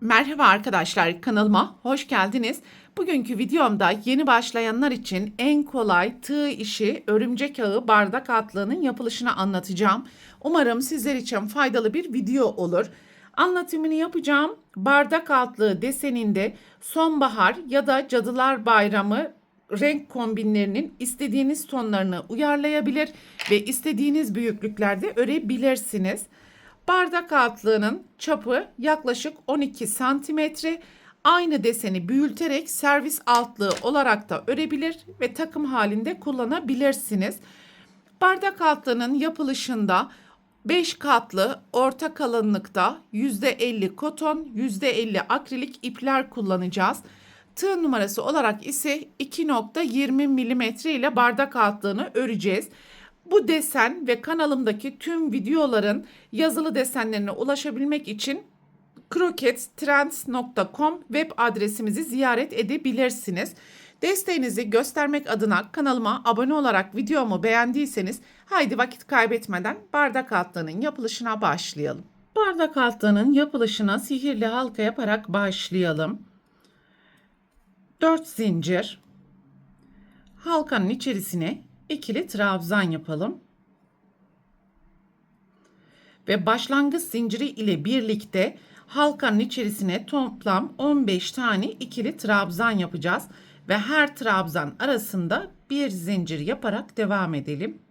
Merhaba arkadaşlar, kanalıma hoş geldiniz. Bugünkü videomda yeni başlayanlar için en kolay tığ işi örümcek ağı bardak atlığının yapılışını anlatacağım. Umarım sizler için faydalı bir video olur. Anlatımını yapacağım. Bardak altlığı deseninde sonbahar ya da Cadılar Bayramı renk kombinlerinin istediğiniz tonlarını uyarlayabilir ve istediğiniz büyüklüklerde örebilirsiniz. Bardak altlığının çapı yaklaşık 12 santimetre. Aynı deseni büyüterek servis altlığı olarak da örebilir ve takım halinde kullanabilirsiniz. Bardak altlığının yapılışında 5 katlı orta kalınlıkta %50 koton, %50 akrilik ipler kullanacağız. Tığ numarası olarak ise 2.20 milimetre ile bardak altlığını öreceğiz. Bu desen ve kanalımdaki tüm videoların yazılı desenlerine ulaşabilmek için crochettrends.com web adresimizi ziyaret edebilirsiniz. Desteğinizi göstermek adına kanalıma abone olarak videomu beğendiyseniz haydi vakit kaybetmeden bardak altlığının yapılışına başlayalım. Bardak altlığının yapılışına sihirli halka yaparak başlayalım. 4 zincir, halkanın içerisine ikili trabzan yapalım. Ve başlangıç zinciri ile birlikte halkanın içerisine toplam 15 tane ikili trabzan yapacağız. Ve her trabzan arasında bir zincir yaparak devam edelim.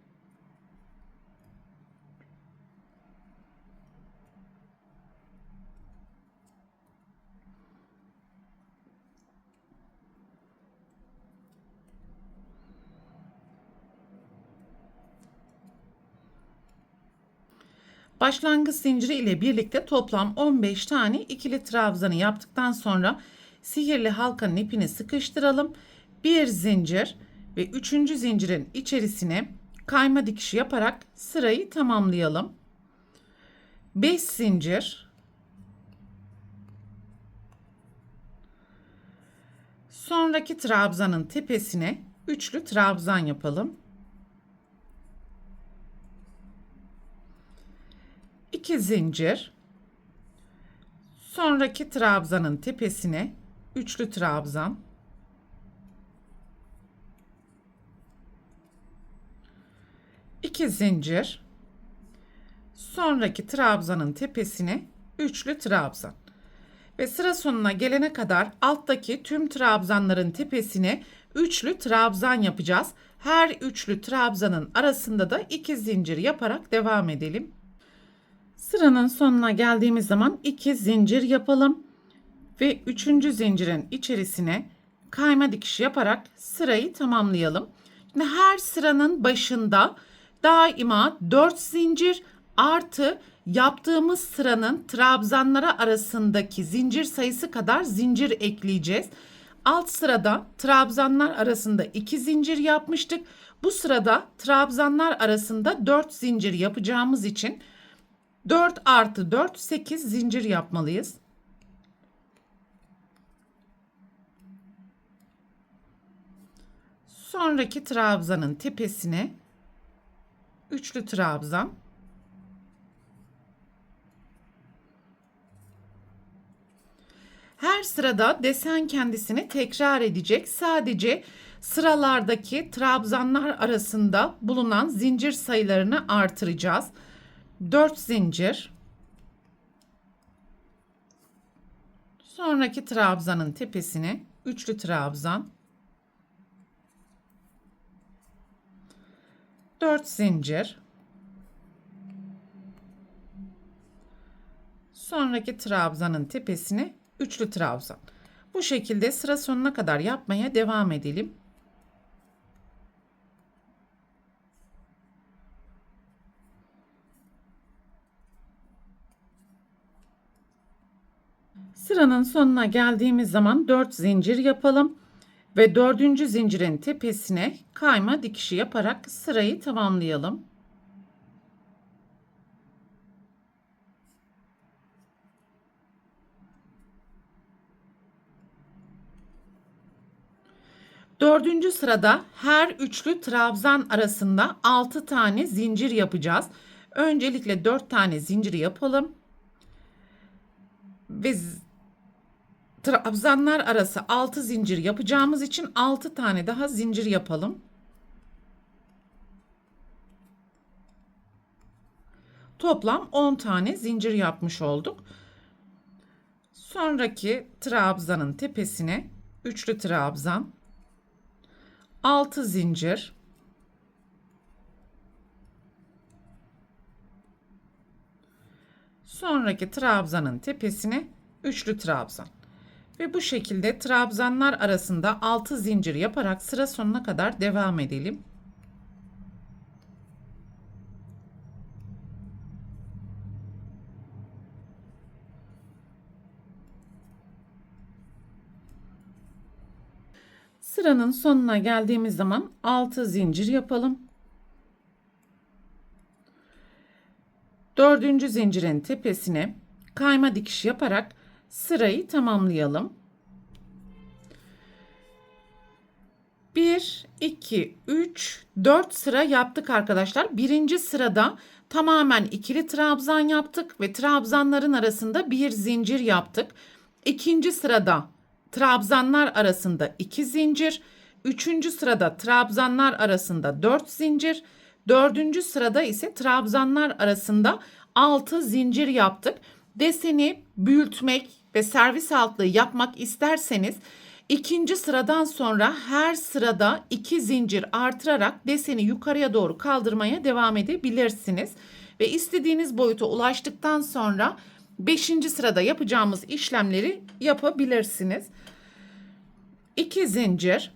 Başlangıç zinciri ile birlikte toplam 15 tane ikili trabzanı yaptıktan sonra sihirli halkanın ipini sıkıştıralım. Bir zincir ve 3. zincirin içerisine kayma dikişi yaparak sırayı tamamlayalım. 5 zincir, sonraki trabzanın tepesine üçlü trabzan yapalım. 2 zincir, sonraki trabzanın tepesine üçlü trabzan, 2 zincir, sonraki trabzanın tepesine üçlü trabzan ve sıra sonuna gelene kadar alttaki tüm trabzanların tepesine üçlü trabzan yapacağız. Her üçlü trabzanın arasında da 2 zincir yaparak devam edelim. Sıranın sonuna geldiğimiz zaman 2 zincir yapalım ve 3. zincirin içerisine kayma dikişi yaparak sırayı tamamlayalım. Şimdi her sıranın başında daima 4 zincir artı yaptığımız sıranın trabzanları arasındaki zincir sayısı kadar zincir ekleyeceğiz. Alt sırada trabzanlar arasında 2 zincir yapmıştık. Bu sırada trabzanlar arasında 4 zincir yapacağımız için 4 artı 4 8 zincir yapmalıyız. Sonraki trabzanın tepesine üçlü trabzan, her sırada desen kendisini tekrar edecek. Sadece sıralardaki trabzanlar arasında bulunan zincir sayılarını artıracağız. 4 zincir, sonraki trabzanın tepesine üçlü trabzan, 4 zincir, sonraki trabzanın tepesine üçlü trabzan. Bu şekilde sıra sonuna kadar yapmaya devam edelim. Sıranın sonuna geldiğimiz zaman 4 zincir yapalım ve 4. zincirin tepesine kayma dikişi yaparak sırayı tamamlayalım. Dördüncü sırada her üçlü trabzan arasında 6 tane zincir yapacağız. Öncelikle 4 tane zincir yapalım ve Trabzanlar arası 6 zincir yapacağımız için 6 tane daha zincir yapalım. Toplam 10 tane zincir yapmış olduk. Sonraki trabzanın tepesine üçlü trabzan, 6 zincir, sonraki trabzanın tepesine üçlü trabzan ve bu şekilde trabzanlar arasında 6 zincir yaparak sıra sonuna kadar devam edelim. Sıranın sonuna geldiğimiz zaman 6 zincir yapalım. Dördüncü zincirin tepesine kayma dikiş yaparak sırayı tamamlayalım. 1, 2, 3, 4 sıra yaptık arkadaşlar. Birinci sırada tamamen ikili trabzan yaptık ve trabzanların arasında bir zincir yaptık. İkinci sırada trabzanlar arasında 2 zincir. Üçüncü sırada trabzanlar arasında 4 zincir. Dördüncü sırada ise trabzanlar arasında 6 zincir yaptık. Deseni büyütmek ve servis altlığı yapmak isterseniz İkinci sıradan sonra her sırada 2 zincir artırarak deseni yukarıya doğru kaldırmaya devam edebilirsiniz. Ve istediğiniz boyuta ulaştıktan sonra 5. sırada yapacağımız işlemleri yapabilirsiniz. 2 zincir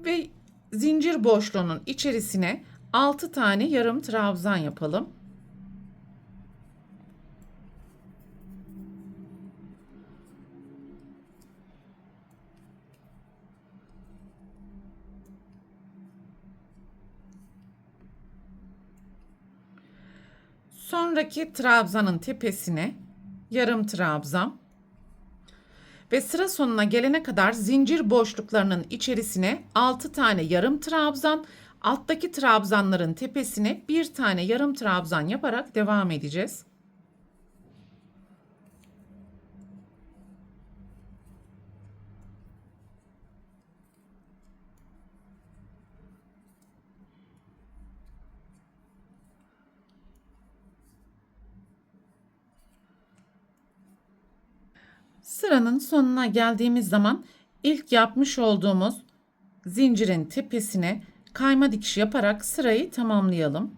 ve zincir boşluğunun içerisine 6 tane yarım trabzan yapalım. Sonraki trabzanın tepesine yarım trabzan ve sıra sonuna gelene kadar zincir boşluklarının içerisine 6 tane yarım trabzan, alttaki trabzanların tepesine bir tane yarım trabzan yaparak devam edeceğiz. Sıranın sonuna geldiğimiz zaman ilk yapmış olduğumuz zincirin tepesine kayma dikişi yaparak sırayı tamamlayalım.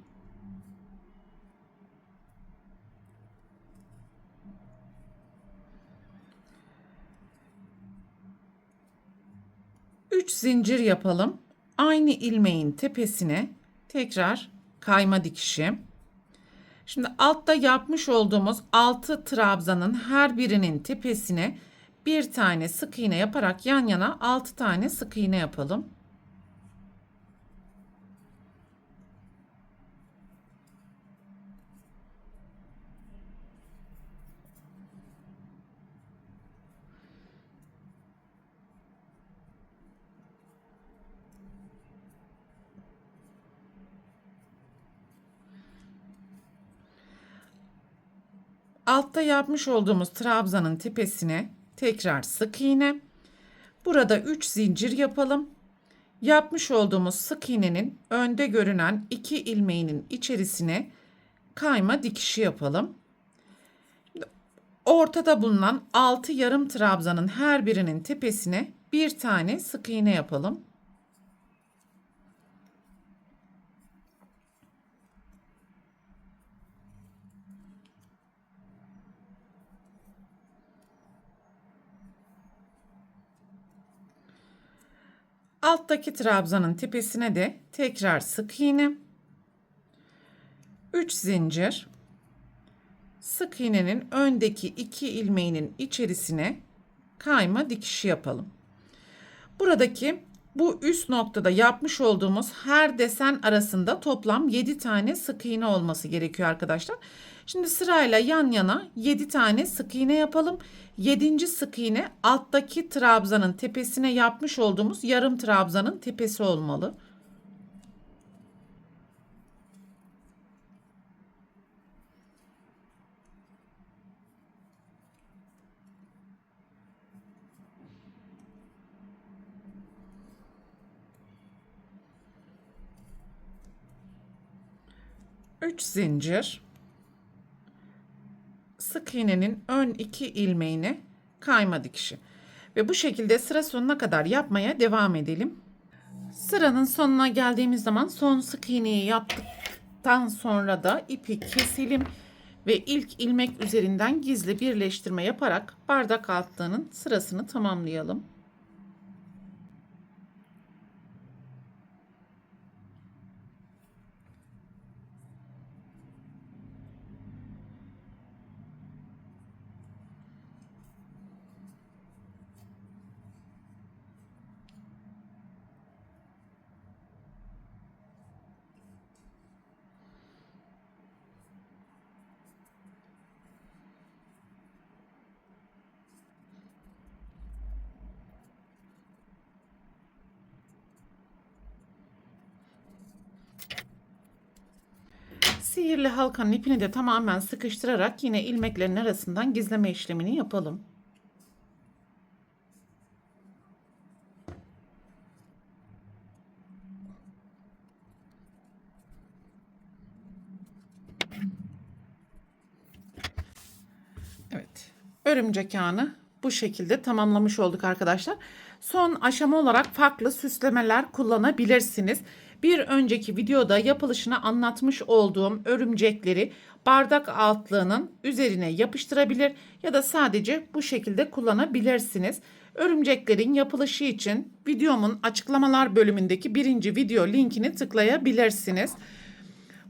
Üç zincir yapalım. Aynı ilmeğin tepesine tekrar kayma dikişi. Şimdi altta yapmış olduğumuz 6 trabzanın her birinin tepesine bir tane sık iğne yaparak yan yana 6 tane sık iğne yapalım. Altta yapmış olduğumuz trabzanın tepesine tekrar sık iğne. Burada 3 zincir yapalım. Yapmış olduğumuz sık iğnenin önde görünen 2 ilmeğinin içerisine kayma dikişi yapalım. Ortada bulunan 6 yarım trabzanın her birinin tepesine bir tane sık iğne yapalım. Alttaki trabzanın tepesine de tekrar sık iğne. 3 zincir. Sık iğnenin öndeki 2 ilmeğinin içerisine kayma dikişi yapalım. Buradaki bu üst noktada yapmış olduğumuz her desen arasında toplam 7 tane sık iğne olması gerekiyor arkadaşlar. Şimdi sırayla yan yana 7 tane sık iğne yapalım. 7. sık iğne alttaki trabzanın tepesine yapmış olduğumuz yarım trabzanın tepesi olmalı. 3 zincir, sık iğnenin ön 2 ilmeğine kayma dikişi. Ve bu şekilde sıra sonuna kadar yapmaya devam edelim. Sıranın sonuna geldiğimiz zaman son sık iğneyi yaptıktan sonra da ipi keselim ve ilk ilmek üzerinden gizli birleştirme yaparak bardak altlığının sırasını tamamlayalım. Sihirli halkanın ipini de tamamen sıkıştırarak yine ilmeklerin arasından gizleme işlemini yapalım. Evet. Örümcek ağını bu şekilde tamamlamış olduk arkadaşlar. Son aşama olarak farklı süslemeler kullanabilirsiniz. Bir önceki videoda yapılışını anlatmış olduğum örümcekleri bardak altlığının üzerine yapıştırabilir ya da sadece bu şekilde kullanabilirsiniz. Örümceklerin yapılışı için videomun açıklamalar bölümündeki birinci video linkini tıklayabilirsiniz.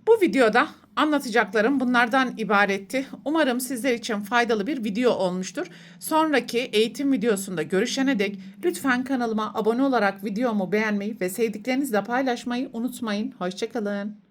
Bu videoda anlatacaklarım bunlardan ibaretti. Umarım sizler için faydalı bir video olmuştur. Sonraki eğitim videosunda görüşene dek lütfen kanalıma abone olarak videomu beğenmeyi ve sevdiklerinizle paylaşmayı unutmayın. Hoşça kalın.